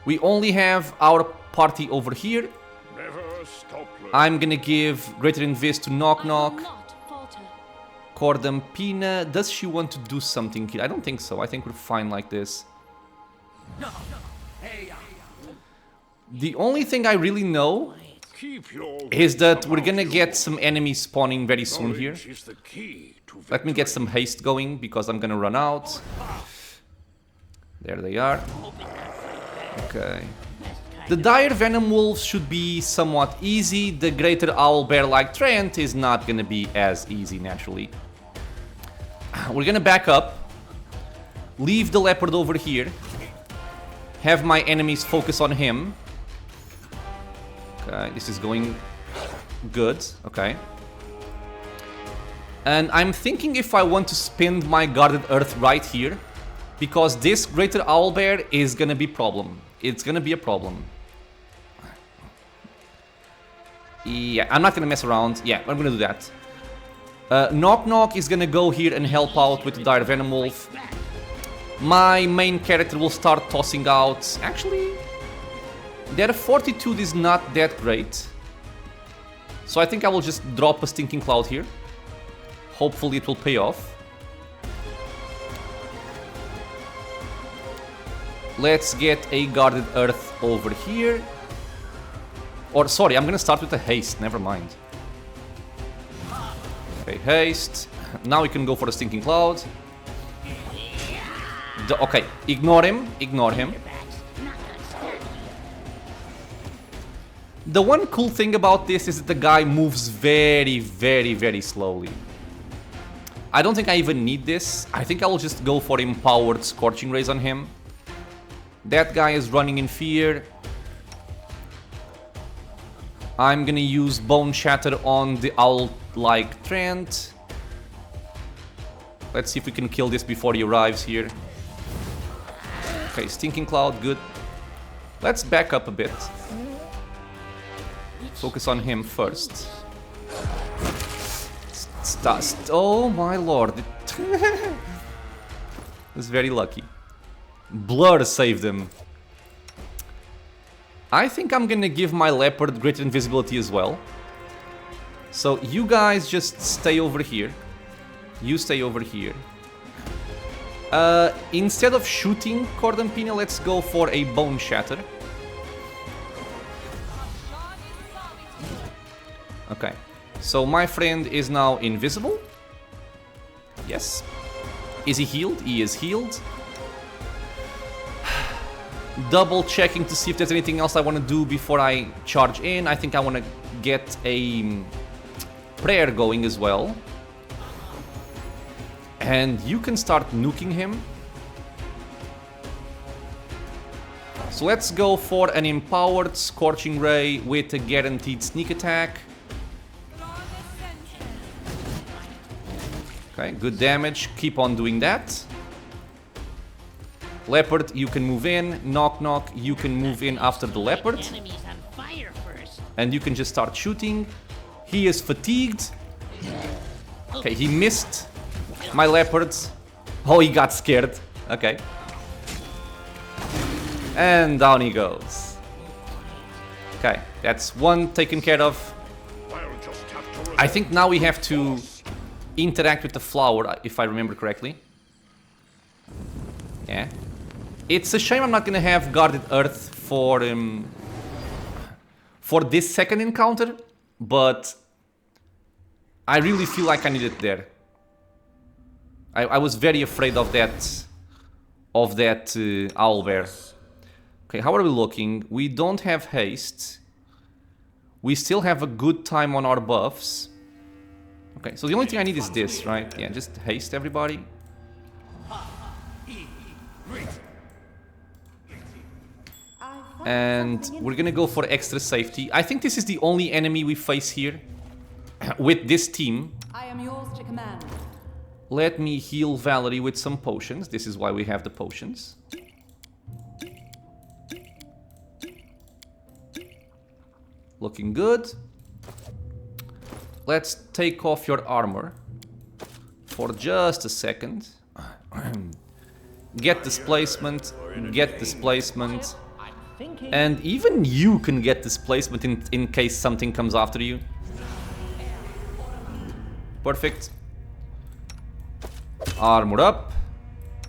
Speaker 1: We only have our party over here.
Speaker 3: Never stop learning.
Speaker 1: I'm gonna give Greater Invis to Knock Knock. Cordampina, does she want to do something here? I don't think so. I think we're fine like this. The only thing I really know
Speaker 3: Keep your
Speaker 1: is that
Speaker 3: wits
Speaker 1: we're
Speaker 3: about
Speaker 1: gonna
Speaker 3: you.
Speaker 1: get some enemies spawning very soon here.
Speaker 3: Knowledge is the key to
Speaker 1: Let me get
Speaker 3: victory.
Speaker 1: some haste going because I'm gonna run out. There they are. Okay. The dire venom wolves should be somewhat easy. The greater owl bear like Trent is not gonna be as easy naturally. We're gonna back up. Leave the leopard over here. Have my enemies focus on him. Okay, this is going good. Okay. And I'm thinking if I want to spend my guarded earth right here, because this greater owlbear is gonna be problem. It's gonna be a problem. Yeah, I'm not gonna mess around. Yeah, I'm gonna do that. Knock Knock is gonna go here and help out with the dire venom wolf. My main character will start tossing out. Actually, their fortitude is not that great. So I think I will just drop a stinking cloud here. Hopefully it will pay off. Let's get a guarded earth over here. Or sorry, I'm gonna start with a haste, never mind. Okay, haste. Now we can go for the stinking cloud. Okay, ignore him, ignore him. The one cool thing about this is that the guy moves very, very, very slowly. I don't think I even need this. I think I will just go for empowered Scorching Rays on him. That guy is running in fear. I'm gonna use Bone Shatter on the owl-like Trent. Let's see if we can kill this before he arrives here. Okay, Stinking Cloud, good. Let's back up a bit. Focus on him first. Oh my lord. It's very lucky. Blur saved him. I think I'm gonna give my leopard greater invisibility as well. So you guys just stay over here. You stay over here. Instead of shooting Cordampina, let's go for a Bone Shatter. Okay, so my friend is now invisible. Yes. Is he healed? He is healed. Double checking to see if there's anything else I want to do before I charge in. I think I want to get a prayer going as well. And you can start nuking him. So let's go for an empowered Scorching Ray with a guaranteed sneak attack. Okay, good damage. Keep on doing that. Leopard, you can move in. Knock Knock, you can move in after the leopard.
Speaker 4: Enemies on fire first.
Speaker 1: And you can just start shooting. He is fatigued. Okay, he missed my leopard. Oh, he got scared. Okay. And down he goes. Okay, that's one taken care of.
Speaker 3: I'll just have to
Speaker 1: I think now we have to interact with the flower, if I remember correctly. Yeah. It's a shame I'm not gonna have guarded earth for this second encounter, but I really feel like I need it there. I was very afraid of that owlbear. Okay, how are we looking? We don't have haste. We still have a good time on our buffs. Okay, so the only thing I need is this, right? Yeah, just haste everybody. And we're gonna go for extra safety. I think this is the only enemy we face here with this team.
Speaker 2: I am yours to command.
Speaker 1: Let me heal Valerie with some potions. This is why we have the potions. Looking good. Let's take off your armor for just a second. Get displacement, get displacement. And even you can get displacement in case something comes after you. Perfect. Armor up.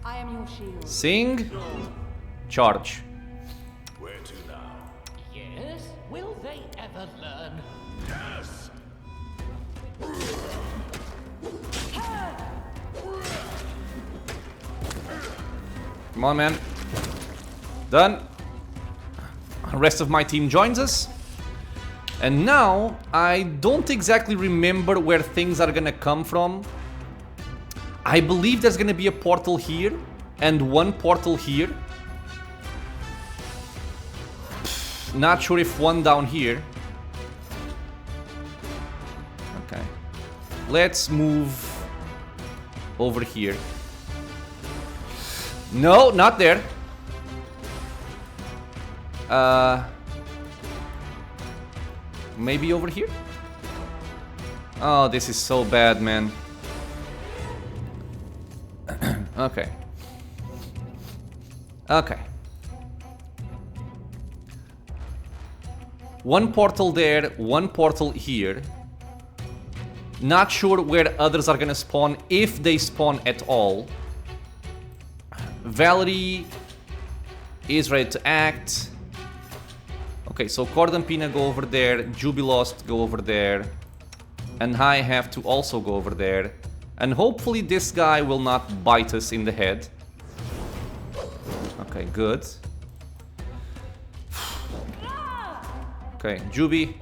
Speaker 2: I am your shield.
Speaker 1: Sing. Charge.
Speaker 3: Where to now?
Speaker 4: Yes? Will they ever learn?
Speaker 3: Yes!
Speaker 1: Come on, man. Done. Rest of my team joins us. And now, I don't exactly remember where things are gonna come from. I believe there's gonna be a portal here, and one portal here. Not sure if one down here. Okay. Let's move over here. No, not there. Maybe over here? Oh, this is so bad, man. Okay. Okay. One portal there, one portal here. Not sure where others are gonna spawn, if they spawn at all. Valerie is ready to act. Okay, so Cord and Pina go over there, Jubilost go over there, and I have to also go over there. And hopefully this guy will not bite us in the head. Okay, good. Okay, Juby,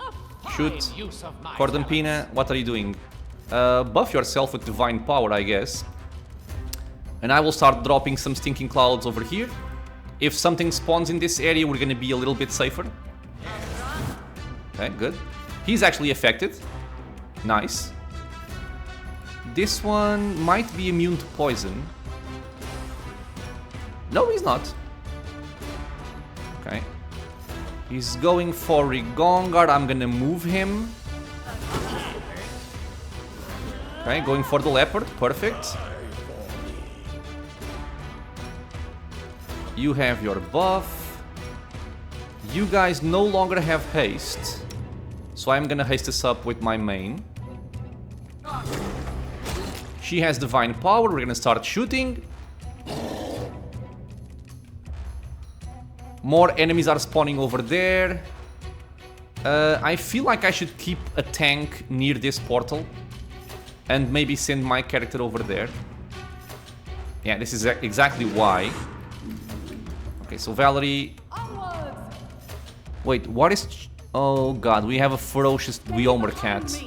Speaker 1: shoot. Cord and Pina, what are you doing? Buff yourself with Divine Power, I guess. And I will start dropping some Stinking Clouds over here. If something spawns in this area, we're gonna be a little bit safer. Okay, good. He's actually affected. Nice. This one might be immune to poison. No, he's not. Okay. He's going for Rigongar. I'm gonna move him. Okay, going for the Leopard. Perfect. You have your buff. You guys no longer have haste. So I'm gonna haste this up with my main. She has Divine Power. We're gonna start shooting. More enemies are spawning over there. I feel like I should keep a tank near this portal. And maybe send my character over there. Yeah, this is exactly why. Okay, so Valerie... Wait, what is... Oh god, we have a ferocious Dweomer cat.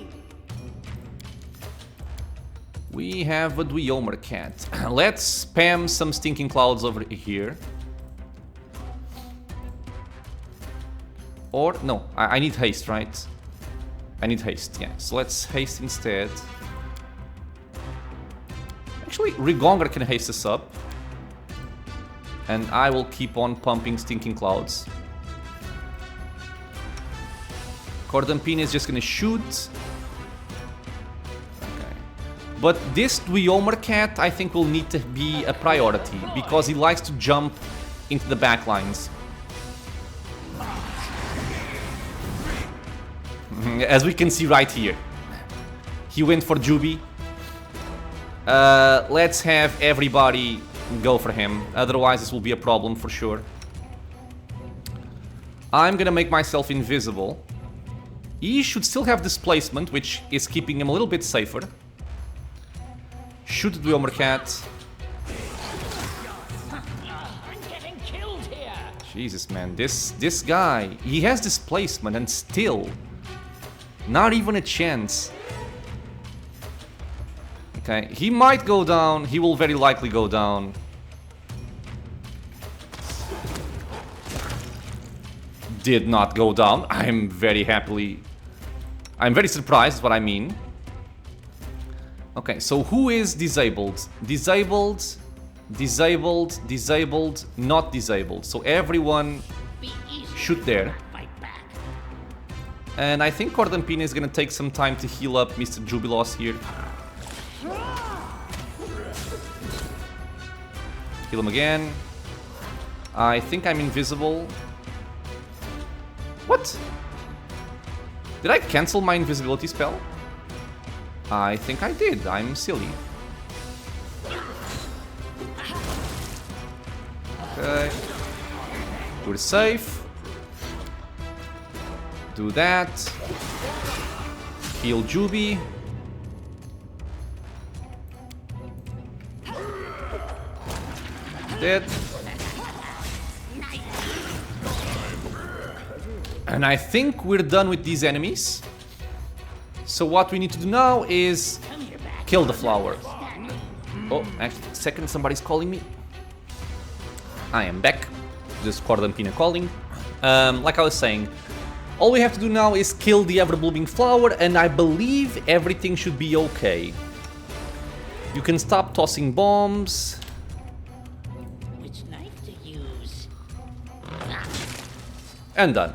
Speaker 1: We have a Dweomer cat. Let's spam some Stinking Clouds over here. Or, no, I need haste, right? I need haste, yeah. So let's haste instead. Actually, Rigongar can haste us up. And I will keep on pumping Stinking Clouds. Cordampin is just gonna shoot. Okay. But this Dweomer cat, I think, will need to be a priority. Because he likes to jump into the backlines. As we can see right here. He went for Juby. Let's have everybody go for him. Otherwise, this will be a problem for sure. I'm gonna make myself invisible. He should still have displacement, which is keeping him a little bit safer. Shoot the Dweomer cat.
Speaker 4: I'm getting killed here.
Speaker 1: Jesus, man, this guy, he has displacement and still not even a chance. Okay, he might go down. He will very likely go down. Did not go down. I'm very surprised, is what I mean. Okay, so who is disabled? Disabled, disabled, disabled, not disabled. So everyone shoot there. And I think Cordampina is gonna take some time to heal up Mr. Jubilos here. Kill him again. I think I'm invisible. What? Did I cancel my invisibility spell? I think I did. I'm silly. Okay. We're safe. Do that. Heal Juby. Dead. And I think we're done with these enemies. So what we need to do now is kill the flower. Oh, actually, second, somebody's calling me. I am back. Just Cordampina calling. Like I was saying, all we have to do now is kill the Everblooming Flower, and I believe everything should be okay. You can stop tossing bombs.
Speaker 4: Which knife to use?
Speaker 1: And done.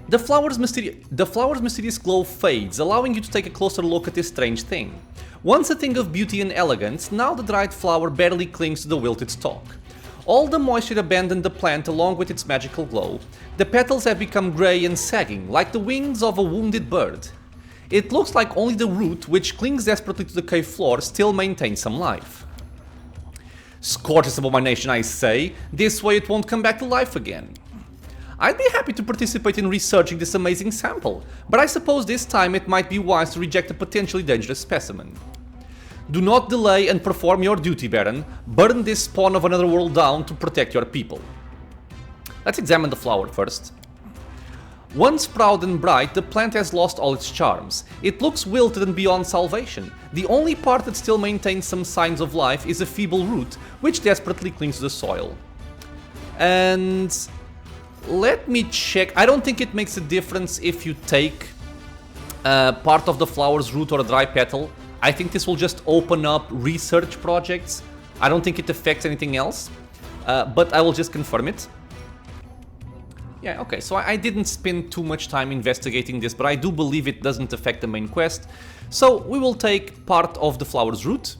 Speaker 1: The flower's mysterious glow fades, allowing you to take a closer look at this strange thing. Once a thing of beauty and elegance, now the dried flower barely clings to the wilted stalk. All the moisture abandoned the plant along with its magical glow. The petals have become grey and sagging, like the wings of a wounded bird. It looks like only the root, which clings desperately to the cave floor, still maintains some life. Scorches abomination, I say. This way it won't come back to life again. I'd be happy to participate in researching this amazing sample, but I suppose this time it might be wise to reject a potentially dangerous specimen. Do not delay and perform your duty, Baron. Burn this spawn of another world down to protect your people. Let's examine the flower first. Once proud and bright, the plant has lost all its charms. It looks wilted and beyond salvation. The only part that still maintains some signs of life is a feeble root, which desperately clings to the soil. And let me check. I don't think it makes a difference if you take part of the flower's root or a dry petal. I think this will just open up research projects. I don't think it affects anything else, but I will just confirm it. Yeah, okay, so I didn't spend too much time investigating this, but I do believe it doesn't affect the main quest. So we will take part of the flower's root.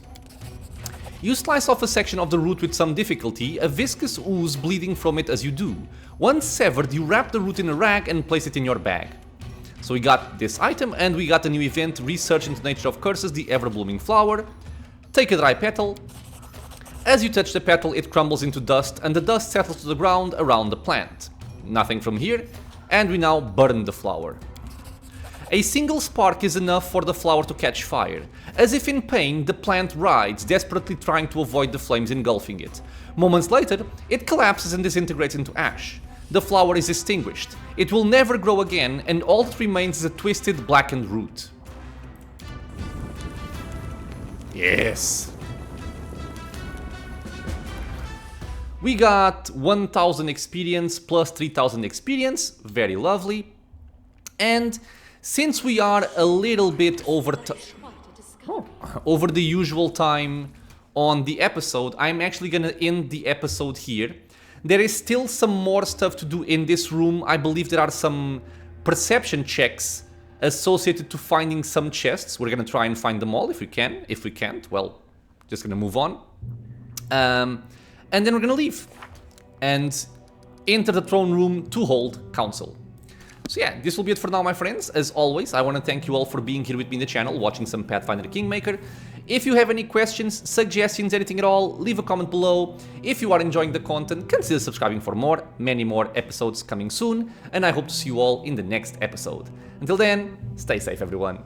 Speaker 1: You slice off a section of the root with some difficulty, a viscous ooze bleeding from it as you do. Once severed, you wrap the root in a rag and place it in your bag. So we got this item, and we got a new event, Research into Nature of Curses, the Everblooming Flower. Take a dry petal. As you touch the petal, it crumbles into dust, and the dust settles to the ground around the plant. Nothing from here, and we now burn the flower. A single spark is enough for the flower to catch fire. As if in pain, the plant writhes, desperately trying to avoid the flames engulfing it. Moments later, it collapses and disintegrates into ash. The flower is extinguished. It will never grow again, and all that remains is a twisted, blackened root. Yes! We got 1000 experience plus 3000 experience, very lovely. And since we are a little bit over the usual time on the episode, I'm actually gonna end the episode here. There is still some more stuff to do in this room. I believe there are some perception checks associated to finding some chests. We're gonna try and find them all if we can. If we can't, well, just gonna move on. And then we're gonna leave and enter the throne room to hold council. So yeah, this will be it for now, my friends. As always, I want to thank you all for being here with me in the channel, watching some Pathfinder Kingmaker. If you have any questions, suggestions, anything at all, leave a comment below. If you are enjoying the content, consider subscribing for more, many more episodes coming soon, and I hope to see you all in the next episode. Until then, stay safe, everyone.